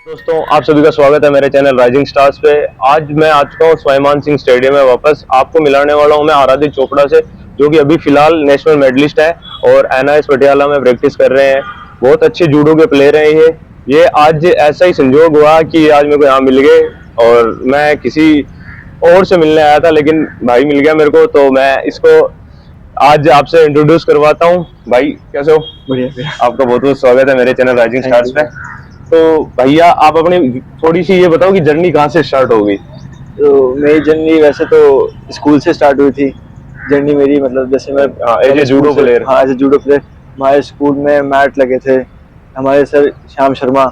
दोस्तों, आप सभी का स्वागत है मेरे चैनल राइजिंग स्टार्स पे। आज मैं आ चुका हूँ स्वाभिमान सिंह स्टेडियम में वापस। आपको मिलाने वाला हूँ मैं आराध्य चोपड़ा से, जो कि अभी फिलहाल नेशनल मेडलिस्ट है और एनआईएस पटियाला में प्रैक्टिस कर रहे हैं। बहुत अच्छे जूडो के प्लेयर हैं ये आज ऐसा ही संजोग हुआ कि आज मेरे को यहाँ मिल गए और मैं किसी और से मिलने आया था, लेकिन भाई मिल गया मेरे को, तो मैं इसको आज आपसे इंट्रोड्यूस करवाता हूँ। भाई कैसे हो? बढ़िया भैया। आपका बहुत बहुत स्वागत है मेरे चैनल राइजिंग स्टार्स पे। तो भैया आप अपनी थोड़ी सी ये बताओ कि जर्नी कहाँ से स्टार्ट हो गई? तो मेरी जर्नी वैसे तो स्कूल से स्टार्ट हुई थी। जर्नी मेरी मतलब जैसे मैं एज ए जूडो प्लेयर। हाँ, एज ए जूडो प्लेयर। हमारे स्कूल में मैट लगे थे। हमारे सर श्याम शर्मा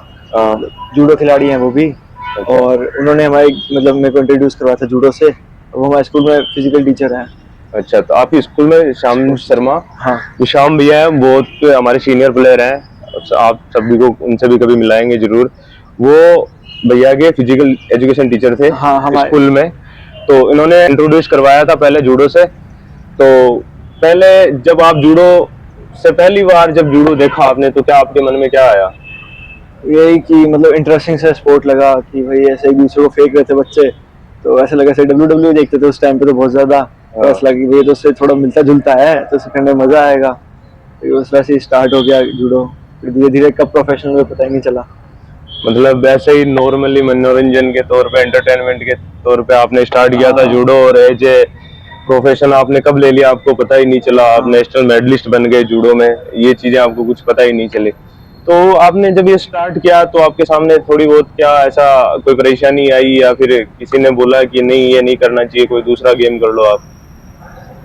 जूडो खिलाड़ी हैं वो भी। और उन्होंने हमारे मतलब मेरे को इंट्रोड्यूस करवाया था जूडो से। वो हमारे स्कूल में फिजिकल टीचर हैं। अच्छा, तो आपके स्कूल में श्याम शर्मा? हाँ, जो श्याम भैया हैं बहुत हमारे सीनियर प्लेयर हैं, आप सभी को उनसे भी कभी मिलाएंगे जरूर। वो भैया के फिजिकल एजुकेशन टीचर थे स्कूल में, तो इन्होंने इंट्रोड्यूस करवाया था पहले जूडो से। तो पहले जब आप जूडो से पहली बार जब जूडो देखा आपने, तो क्या आपके मन में क्या आया? यही कि मतलब इंटरेस्टिंग सा स्पोर्ट लगा कि भाई ऐसे एक दूसरे को फेंक रहे थे बच्चे, तो ऐसा लगा जैसे WWE देखते थे उस टाइम पे, तो बहुत ज्यादा ऐसा लगा कि भाई तो उससे थोड़ा मिलता जुलता है तो उसे करने में मजा आएगा। तो बस वैसे ही स्टार्ट हो गया जूडो। फिर धीरे धीरे कब प्रोफेशनल में पता ही नहीं चला। मतलब वैसे ही नॉर्मली मनोरंजन के तौर पे, एंटरटेनमेंट के तौर पे आपने स्टार्ट किया था जूडो, और एज ए प्रोफेशन आपने कब ले लिया आपको पता ही नहीं चला। आप नेशनल मेडलिस्ट बन गए जूडो में, ये चीजें आपको कुछ पता ही नहीं चली। तो आपने जब ये स्टार्ट किया तो आपके सामने थोड़ी बहुत क्या ऐसा कोई परेशानी आई, या फिर किसी ने बोला कि नहीं ये नहीं करना चाहिए, कोई दूसरा गेम कर लो आप?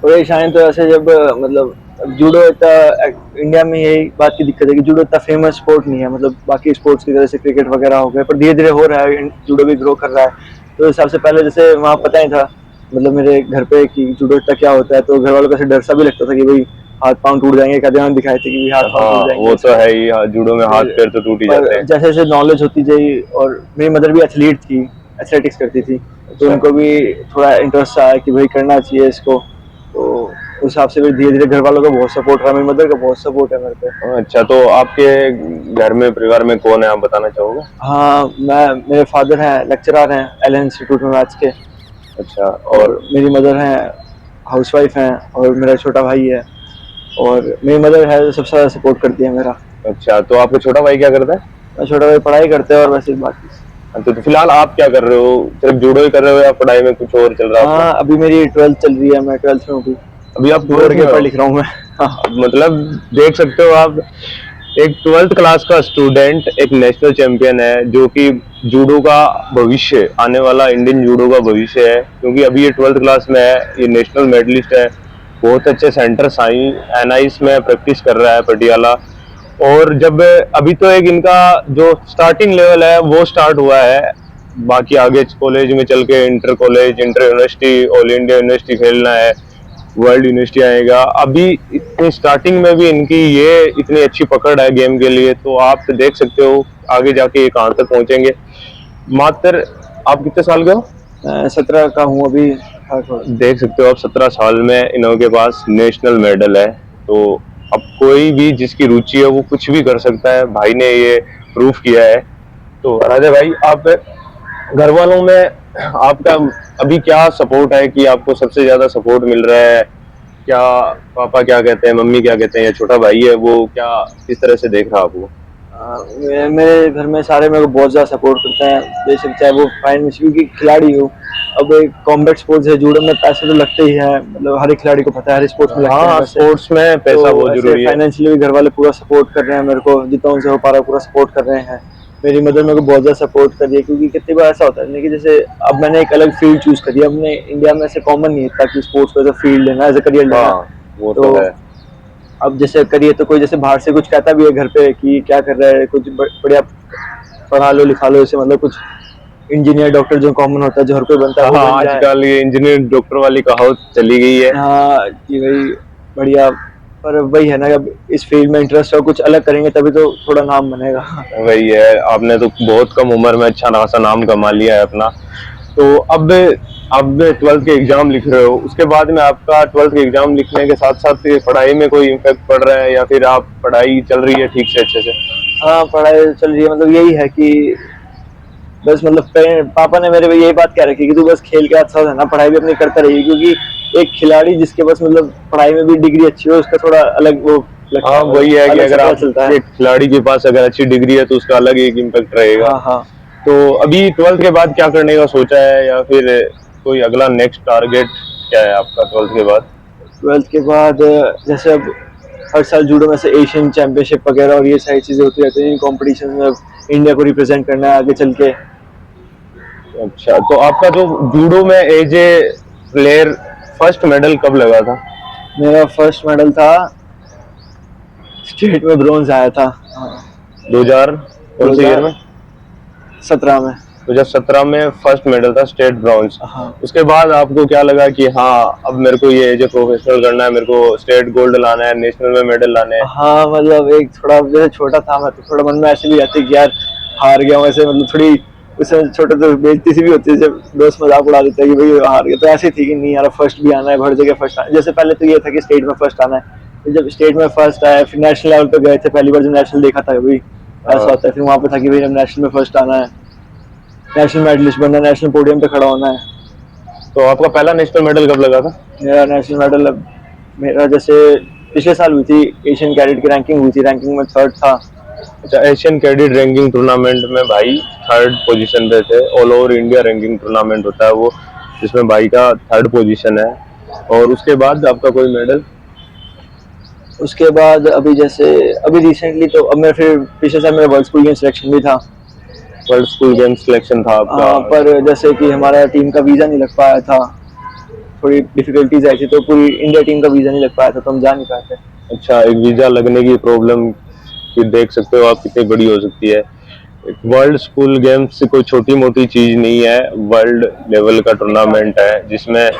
परेशानी तो ऐसे जब मतलब जूडो इतना इंडिया में यही बात की दिक्कत है कि जूडो इतना फेमस स्पोर्ट नहीं है, मतलब बाकी स्पोर्ट्स की तरह से क्रिकेट वगैरह हो गए, पर धीरे धीरे हो रहा है, जूडो भी ग्रो कर रहा है। तो हिसाब से पहले जैसे वहाँ पता ही था मतलब मेरे घर पे कि जूडो इतना क्या होता है, तो घर वालों को ऐसे डर सा भी लगता था कि भाई हाथ पांव टूट जाएंगे। कदम हम दिखाए थे कि हाथ पांव टूट जाएंगे। वो तो है ही, जूडो में हाथ पैर तो टूट ही जाते हैं। जैसे जैसे नॉलेज होती गई, और मेरी मदर भी एथलीट थी, एथलेटिक्स करती थी, तो उनको भी थोड़ा इंटरेस्ट आया कि भाई करना चाहिए इसको। तो उस हिसाब से भी धीरे धीरे घर वालों का बहुत सपोर्ट रहा, मेरी मदर का बहुत सपोर्ट है मेरे पे। अच्छा, तो आपके घर में परिवार में कौन है, आप बताना चाहोगे? हाँ, मेरे फादर हैं लेक्चरर हैं एलन इंस्टीट्यूट में मैथ्स के। अच्छा, और मेरी मदर हैं हाउसवाइफ हैं, और मेरा छोटा भाई है, और मेरी मदर है जो सबसे ज्यादा सपोर्ट करती है मेरा। अच्छा, तो आपका छोटा भाई क्या करता है? छोटा भाई पढ़ाई करते हैं और वैसे बाकी। तो फिलहाल आप क्या कर रहे हो? सिर्फ जूडो ही कर रहे हो या पढ़ाई में कुछ और चल रहा है? हाँ, अभी मेरी 12th चल रही है, मैं 12th में हूँ अभी आप बोर्ड के ऊपर लिख रहा हूँ मैं। हाँ। मतलब देख सकते हो आप, एक 12th क्लास का स्टूडेंट एक नेशनल चैंपियन है, जो कि जूडो का भविष्य, आने वाला इंडियन जूडो का भविष्य है, क्योंकि अभी ये 12th क्लास में है, ये नेशनल मेडलिस्ट है। बहुत अच्छे सेंटर साई एनआईएस में प्रैक्टिस कर रहा है पटियाला। और जब अभी तो एक इनका जो स्टार्टिंग लेवल है वो स्टार्ट हुआ है, बाकी आगे कॉलेज में चल के inter college, inter university, all India university खेलना है, वर्ल्ड यूनिवर्सिटी आएगा। अभी इतनी स्टार्टिंग में भी इनकी ये इतनी अच्छी पकड़ है गेम के लिए, तो आप देख सकते हो आगे जाके ये कहाँ तक पहुंचेंगे। मात्र आप कितने साल के हो? 17 का हूँ अभी। देख सकते हो आप, 17 साल में इनके पास नेशनल मेडल है। तो अब कोई भी जिसकी रुचि है वो कुछ भी कर सकता है, भाई ने ये प्रूफ किया है। तो राजा भाई, आप घर वालों में आपका अभी क्या सपोर्ट है, कि आपको सबसे ज्यादा सपोर्ट मिल रहा है? क्या पापा क्या कहते हैं, मम्मी क्या कहते हैं, या छोटा भाई है वो क्या किस तरह से देख रहा है आपको? मेरे घर में सारे मेरे को बहुत ज्यादा सपोर्ट करते हैं, बेशक चाहे वो फाइनेंशियल की खिलाड़ी हो। अब एक कॉम्बैट स्पोर्ट्स है, जूडो में पैसे तो लगते ही हैं, मतलब हर एक खिलाड़ी को पता है, हर स्पोर्ट्स में लगते हैं। स्पोर्ट्स में पैसा बहुत जरूरी है। फाइनेंशियली भी घर वाले पूरा सपोर्ट कर रहे हैं मेरे को, जितना उनसे हो पा रहा है पूरा सपोर्ट कर रहे हैं। मेरी मदर मेरे को बहुत ज्यादा सपोर्ट कर रही है, क्योंकि कितनी बार ऐसा होता है कि जैसे अब मैंने एक अलग फील्ड चूज करी है। अपने इंडिया में ऐसे कॉमन नहीं था कि स्पोर्ट्स को एज अ फील्ड लेना, एज अ करियर लेना। वो तो है। अब जैसे करिए तो कोई जैसे बाहर से कुछ कहता भी है घर पे कि क्या कर रहा है, कुछ बढ़िया पढ़ा लो लिखा लो, इसे मतलब कुछ इंजीनियर डॉक्टर जो कॉमन होता है जो हर कोई बनता है। हाँ, आजकल ये इंजीनियर डॉक्टर वाली कहावत चली गई है। हाँ कि भाई बढ़िया, पर वही है ना, अब इस फील्ड में इंटरेस्ट हो, कुछ अलग करेंगे तभी तो थोड़ा नाम बनेगा। वही है, आपने तो बहुत कम उम्र में अच्छा खासा नाम कमा लिया है अपना। तो अब 12th के एग्जाम लिख रहे हो, उसके बाद में आपका 12th के एग्जाम लिखने के साथ साथ पढ़ाई में कोई इम्पैक्ट पड़ रहा है, या फिर आप पढ़ाई चल रही है ठीक से अच्छे से? हाँ, पढ़ाई चल रही है, मतलब यही है कि बस मतलब पापा ने मेरे को यही बात कह रखी कि तू बस खेल के अच्छा रहना, पढ़ाई भी अपनी करता रही, क्योंकि एक खिलाड़ी जिसके पास मतलब पढ़ाई में भी डिग्री अच्छी हो उसका थोड़ा अलग वो लगता हाँ है, वही है कि अलग से अगर पता आप चलता है। एक खिलाड़ी के पास अगर अच्छी डिग्री है तो उसका अलग एक इम्पैक्ट रहेगा। हाँ हाँ। तो अभी 12th के बाद क्या करने का सोचा है, या फिर कोई अगला नेक्स्ट टारगेट क्या है आपका 12th के बाद? 12th के बाद जैसे अब हर साल जूडो में से एशियन चैंपियनशिप वगैरह और ये सारी चीजें होती रहती हैं, इन कॉम्पिटिशन में अब इंडिया को रिप्रेजेंट करना है आगे चल के। अच्छा, तो आपका जो जूडो में as a player first medal कब लगा था? मेरा फर्स्ट मेडल था, स्टेट में ब्रॉन्ज आया था। हाँ, 2000 कौन से ईयर में? 2017 में। 2017 में फर्स्ट मेडल था, स्टेट ब्रॉन्ज। हाँ उसके बाद आपको क्या लगा कि हाँ अब मेरे को ये एज ए प्रोफेशनल करना है, मेरे को स्टेट गोल्ड लाना है, नेशनल में मेडल लाने हैं? हाँ, मतलब एक थोड़ा जैसे छोटा था मैं तो थोड़ा मन में ऐसे भी आती कि यार हार गया हूँ ऐसे, मतलब थोड़ी उसमें छोटे तो बेइज्जती सी भी होती है जब दोस्त मजाक उड़ा देता है कि भाई हार गया, तो ऐसी थी कि नहीं यार फर्स्ट भी आना है, हर जगह फर्स्ट आना है। जैसे पहले तो ये था कि स्टेट में फर्स्ट आना है, फिर जब स्टेट में फर्स्ट आया फिर नेशनल लेवल पे गए थे, पहली बार जब नेशनल देखा था भाई ऐसा हाँ। होता है, फिर वहाँ पे था कि भाई नेशनल में फर्स्ट आना है, नेशनल मेडलिस्ट बनना है, नेशनल पोडियम पे खड़ा होना है। तो आपका पहला नेशनल मेडल कब लगा था? मेरा नेशनल मेडल अब मेरा जैसे पिछले साल हुई थी, एशियन कैडेट की रैंकिंग हुई थी, रैंकिंग में थर्ड था। अच्छा, एशियन कैडेट रैंकिंग टूर्नामेंट में भाई थर्ड पोजीशन पे थे। All over India ranking tournament होता है वो, जिसमें भाई का थर्ड पोजीशन है। और उसके बाद आपका कोई मेडल? उसके बाद अभी जैसे अभी रिसेंटली तो अब मैं फिर पिछले साल मेरा वर्ल्ड स्कूल गेम सिलेक्शन भी था। वर्ल्ड स्कूल गेम सिलेक्शन था आपका? पर जैसे कि हमारा टीम का वीज़ा नहीं लग पाया था, थोड़ी डिफिकल्टीज आई थी, तो पूरी इंडिया टीम का वीज़ा नहीं लग पाया था तो हम जा नहीं पाए थे। अच्छा, एक वीजा लगने की प्रॉब्लम कि देख सकते हो आप कितनी बड़ी हो सकती है। वर्ल्ड स्कूल गेम्स कोई छोटी मोटी चीज नहीं है, वर्ल्ड लेवल का टूर्नामेंट है जिसमें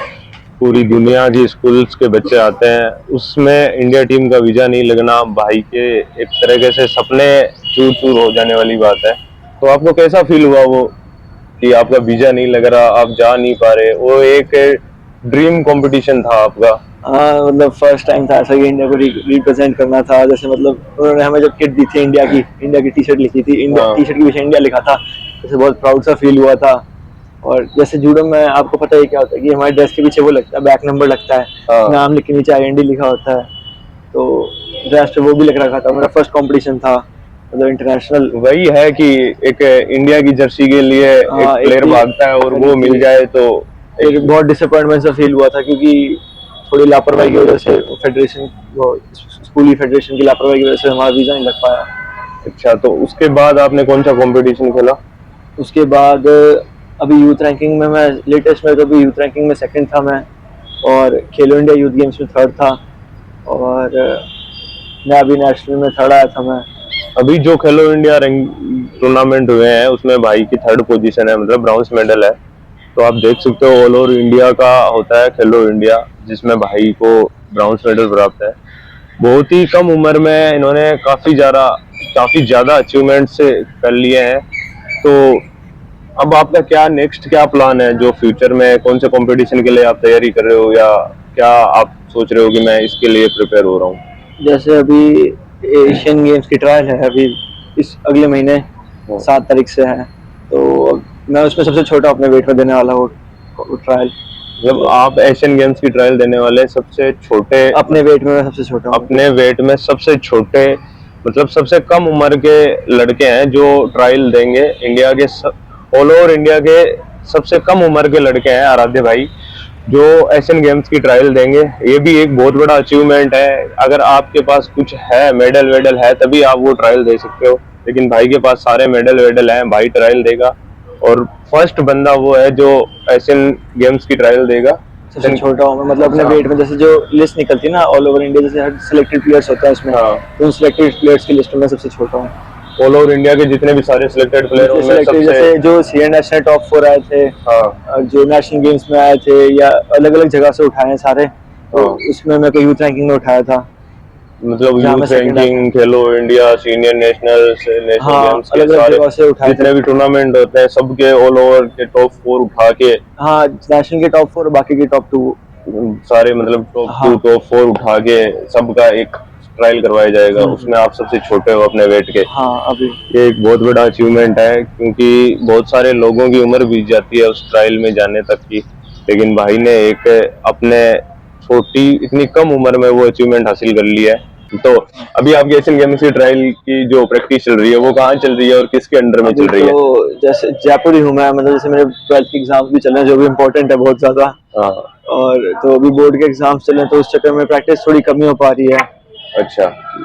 पूरी दुनिया की स्कूल्स के बच्चे आते हैं। उसमें इंडिया टीम का वीजा नहीं लगना भाई के एक तरीके से सपने चूर चूर हो जाने वाली बात है। तो आपको कैसा फील हुआ वो कि आपका वीजा नहीं लग रहा, आप जा नहीं पा रहे? वो एक ड्रीम कंपटीशन था आपका। हाँ, मतलब फर्स्ट टाइम था ऐसा कि इंडिया को रिप्रेजेंट करना था। जैसे मतलब उन्होंने हमें जब किट दी थी इंडिया की टी शर्ट लिखी थी, इंडिया हाँ। टी शर्ट के पीछे इंडिया लिखा था, जैसे बहुत प्राउड सा फील हुआ था। और जैसे जूडो में आपको पता है क्या होता है कि हमारे ड्रेस के पीछे वो लगता है, बैक नंबर लगता है, हाँ। नाम लिख के नीचे IND लिखा होता है, तो ड्रेस पे वो भी लिख रखा था। मेरा फर्स्ट कंपटीशन था मतलब इंटरनेशनल। वही है कि एक इंडिया की जर्सी के लिए एक हाँ, एक प्लेयर टीम भागता है और वो मिल खरीदती है। जाए तो एक बहुत डिसअपॉइंटमेंट सा फील हुआ था क्योंकि थोड़ी लापरवाही की वजह से फेडरेशन, वो स्कूली फेडरेशन की लापरवाही की वजह से हमारा वीज़ा नहीं लग पाया। अच्छा, तो उसके बाद आपने कौन सा कंपटीशन खेला? उसके बाद अभी यूथ रैंकिंग में मैं लेटेस्ट में तो अभी यूथ रैंकिंग में सेकंड था मैं, और खेलो इंडिया यूथ गेम्स में थर्ड था, और मैं अभी नेशनल में थर्ड आया था मैं। अभी जो खेलो इंडिया टूर्नामेंट हुए हैं उसमें भाई की थर्ड पोजीशन है, मतलब ब्रॉन्ज मेडल है। तो आप देख सकते हो ऑल ओवर इंडिया का होता है खेलो इंडिया, जिसमें भाई को ब्रॉन्ज मेडल प्राप्त है। बहुत ही कम उम्र में इन्होंने काफी ज्यादा अचीवमेंट्स कर लिए हैं। तो अब आपका क्या नेक्स्ट क्या प्लान है, जो फ्यूचर में कौन से कंपटीशन के लिए आप तैयारी कर रहे हो, या क्या आप सोच रहे हो कि मैं इसके लिए प्रिपेयर हो रहा हूँ? जैसे अभी एशियन गेम्स की ट्रायल है अभी इस अगले महीने 7 तारीख से है, तो मैं उसमें सबसे छोटा अपने वेट में देने वाला हूँ ट्रायल। जब आप एशियन गेम्स की ट्रायल देने वाले सबसे छोटे, अपने वेट में मैं सबसे छोटा हूँ। अपने वेट में सबसे छोटे, मतलब सबसे कम उम्र के लड़के हैं जो ट्रायल देंगे इंडिया के ऑल ओवर इंडिया के सबसे कम उम्र के लड़के हैं आराध्य भाई जो एशियन गेम्स की ट्रायल देंगे। ये भी एक बहुत बड़ा अचीवमेंट है। अगर आपके पास कुछ है, मेडल वेडल है, तभी आप वो ट्रायल दे सकते हो, लेकिन भाई के पास सारे मेडल वेडल हैं, भाई ट्रायल देगा। और फर्स्ट बंदा वो है जो एशियन गेम्स की ट्रायल देगा। सबसे छोटा हूँ मैं, मतलब अपने वेट में। जैसे जो लिस्ट निकलती है ना ऑल ओवर इंडिया, जैसे हर सिलेक्टेड प्लेयर्स होता है उसमें, हाँ। तो उन सिलेक्टेड प्लेयर्स की लिस्ट में सबसे छोटा हूँ। ऑल ओवर इंडिया के जितने भी सारे सिलेक्टेड प्लेयर उनमें सबसे, जैसे जो सीनियर नेशनल टॉप 4 आए थे, हाँ, जो नेशनल गेम्स में आए थे या अलग अलग जगह से उठाए हैं सारे, तो हाँ। उसमें मैं को यूथ रैंकिंग में उठाया था। मतलब जहाँ मैं यूथ second आया रैंकिंग, खेलो इंडिया, सीनियर नेशनल हाँ, गेम्स के अलग अलग सारे जगह से उठाए जितने थे। भी टूर्नामेंट होते हैं सबके ऑल ओवर के टॉप 4 उठा के, हाँ, नेशनल के टॉप 4 और बाकी के टॉप 2। सारे मतलब टॉप हाँ 2 टॉप 4 उठा के सबका एक ट्रायल करवाया जाएगा, उसमें आप सबसे छोटे हो अपने वेट के। हाँ अभी ये एक बहुत बड़ा अचीवमेंट है, क्योंकि बहुत सारे लोगों की उम्र बीत जाती है उस ट्रायल में जाने तक की, लेकिन भाई ने एक अपने छोटी इतनी कम उम्र में वो अचीवमेंट हासिल कर लिया है। तो अभी आपकी एशियन गेम्स की ट्रायल की जो प्रैक्टिस चल रही है वो कहाँ चल रही है और किसके अंडर में अभी चल रही है? तो जैसे जयपुर ही हूँ मैं, मतलब जैसे मेरे 12th के एग्जाम्स भी चल रहे हैं जो भी इम्पोर्टेंट है बहुत ज्यादा। हाँ। और तो अभी बोर्ड के एग्जाम्स चल रहे हैं तो उस चक्कर में प्रैक्टिस थोड़ी कम ही हो पा रही है। अच्छा।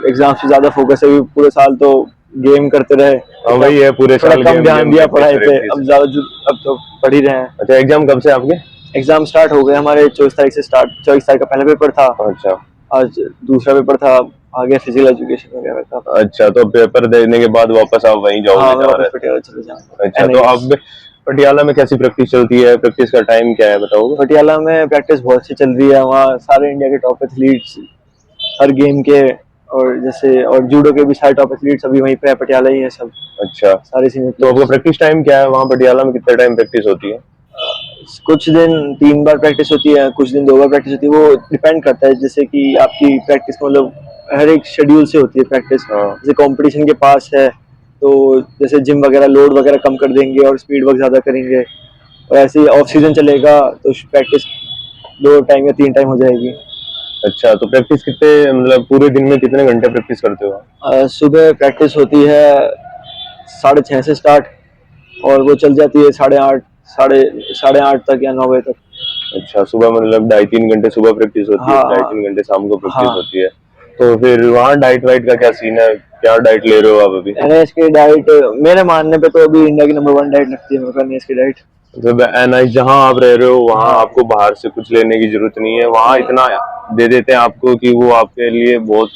एग्जाम्स पे ज्यादा फोकस है, अभी पूरे साल तो गेम करते रहे, हाँ वही है, पूरे थोड़ा साल कम गेम ध्यान गेम दिया प्रैक्टिस पढ़ाई पे। प्रैक्टिस। अब तो पढ़ ही रहे हैं। अच्छा, एग्जाम कब से आपके? एग्जाम स्टार्ट हो गए हमारे 24 तारीख से स्टार्ट। 24 तारीख का पहला पेपर था, अच्छा। आज दूसरा पेपर था, आगे फिजिकल एजुकेशन वगैरह था। अच्छा, तो पेपर देने के बाद वापस आप वहीं हाँ जाओगे मैं जहाँ वापस रहते पटियाला हैं? चले जाऊंगा। अच्छा, तो अब पटियाला में कैसी प्रैक्टिस चलती है? प्रैक्टिस का टाइम क्या है बताओगे? पटियाला में प्रैक्टिस बहुत अच्छी चल रही है, वहाँ सारे इंडिया के टॉप एथलीट्स हर गेम के, और जैसे और जूडो के भी सारे टॉप एथलीट्स अभी वहीं पे है, पटियाला ही है सब, अच्छा, सारे सीनियर तो आपका प्लेयर्स। प्रैक्टिस टाइम क्या है वहाँ पटियाला में? कितने टाइम प्रैक्टिस होती है? कुछ दिन 3 बार प्रैक्टिस होती है, कुछ दिन 2 बार प्रैक्टिस होती है, वो डिपेंड करता है। जैसे कि आपकी प्रैक्टिस मतलब हर एक शेड्यूल से होती है प्रैक्टिस। हाँ। जैसे कंपटीशन के पास है तो जैसे जिम वगैरह लोड वगैरह कम कर देंगे और स्पीड वर्क ज्यादा करेंगे, और ऐसे ही ऑफ सीजन चलेगा तो प्रैक्टिस 2 टाइम या 3 टाइम हो जाएगी। अच्छा, तो प्रैक्टिस कितने, मतलब पूरे दिन में कितने घंटे प्रैक्टिस करते हो? सुबह प्रैक्टिस होती है 6:30 से स्टार्ट, और वो चल जाती है 8:30 साढ़े आठ तक या 9 बजे तक। अच्छा, सुबह मतलब 2.5-3 घंटे सुबह प्रैक्टिस होती है, हाँ ढाई हाँ तीन घंटे शाम को प्रैक्टिस हाँ। होती है। तो फिर वहाँ डाइट वाइट का क्या सीन है? क्या डाइट ले रहे हो आप अभी? एनएस की डाइट मेरे मानने पे तो अभी इंडिया की नंबर 1 डाइट लगती है मेरे को, एनएस की डाइट। मतलब एनआई जहाँ आप रह रहे हो वहाँ हाँ आपको बाहर से कुछ लेने की जरूरत नहीं है, वहाँ नहीं। इतना दे देते हैं आपको कि वो आपके लिए बहुत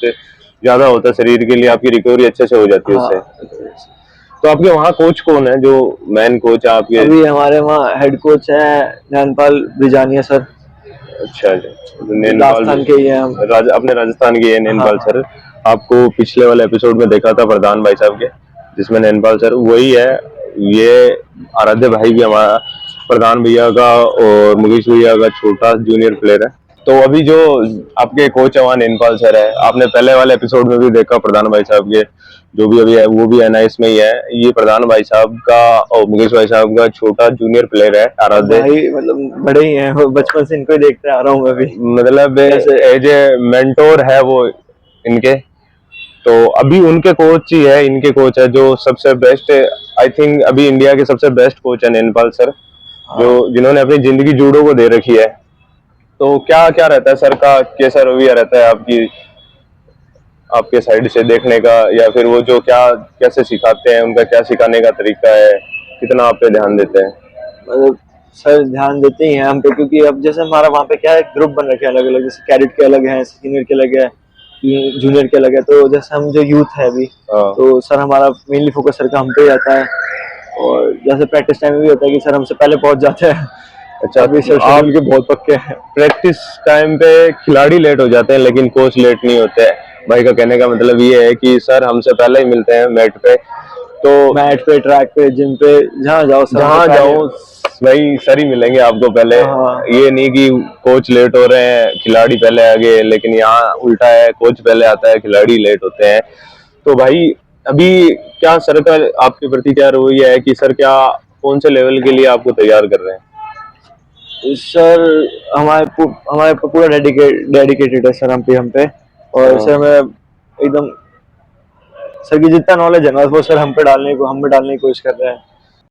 ज्यादा होता है, शरीर के लिए आपकी रिकवरी अच्छे से हो जाती है हाँ उससे। तो आपके वहाँ कोच कौन है जो मेन कोच है आपके? अभी हमारे वहाँ हेड कोच है नैनपाल ब्रिजानिया सर, अच्छा जी, तो नैनपाल राजस्थान के ही हैं हम। अपने राजस्थान के ये हाँ नैनपाल हाँ सर। आपको पिछले वाले एपिसोड में देखा था प्रधान भाई साहब के, जिसमें नैनपाल सर वही है। ये आराध्य भाई भी हमारा प्रधान भैया का और मुकेश भैया का छोटा जूनियर प्लेयर है। तो अभी जो आपके कोच है वहाँ नैनपाल सर है, आपने पहले वाले एपिसोड में भी देखा प्रधान भाई साहब के, जो भी अभी है वो भी एनआईएस में ही है। ये प्रधान भाई साहब का और मुकेश भाई साहब का छोटा जूनियर प्लेयर है आराध्य। भाई मतलब बड़े ही हैं, वो बचपन से इनको ही देखते आ रहा हूँ मैं भी। मतलब जैसे एज ए मेंटोर है वो इनके। तो अभी उनके कोच ही है, इनके कोच है जो सबसे बेस्ट, आई थिंक अभी इंडिया के सबसे बेस्ट कोच है नैनपाल सर, जो हाँ जिन्होंने अपनी जिंदगी जूडो को दे रखी है। तो क्या क्या रहता है सर का, कैसा रवैया रहता है आपकी, आपके साइड से देखने का, या फिर वो जो क्या कैसे सिखाते हैं, उनका क्या सिखाने का तरीका है, कितना आप पे ध्यान देते हैं? मतलब सर ध्यान देते ही हैं हम पे, क्योंकि अब जैसे हमारा वहाँ पे क्या है, ग्रुप बन रखे हैं अलग अलग, जैसे कैडेट के अलग हैं, सीनियर के अलग है, जूनियर के अलग है। तो जैसे हम जो यूथ है अभी, हाँ। तो सर हमारा मेनली फोकस सर का हम पे ही आता है। और जैसे प्रैक्टिस टाइम में भी होता है कि सर हमसे पहले पहुंच जाते हैं। अच्छा, अभी तो सर आप शेड्यूल के बहुत पक्के हैं। प्रैक्टिस टाइम पे खिलाड़ी लेट हो जाते हैं लेकिन कोच लेट नहीं होते हैं। भाई का कहने का मतलब ये है कि सर हमसे पहले ही मिलते हैं मैट पे। तो मैट पे, ट्रैक पे, जिम पे, जहाँ जाओ सर हमसे जहाँ पहले। जाओ वही सर ही मिलेंगे आपको पहले। हाँ ये नहीं कि कोच लेट हो रहे हैं खिलाड़ी पहले आ गए, लेकिन यहाँ उल्टा है, कोच पहले आता है खिलाड़ी लेट होते हैं। तो भाई अभी क्या सर का आपके प्रति क्या रवैया है कि सर क्या कौन से लेवल के लिए आपको तैयार कर रहे हैं? सर हमारे पूरा डेडिकेटेड है सर हम पे। और हाँ। सर मैं एकदम, सर की जितना नॉलेज है ना वो सर हम पे डालने की कोशिश कर रहे हैं।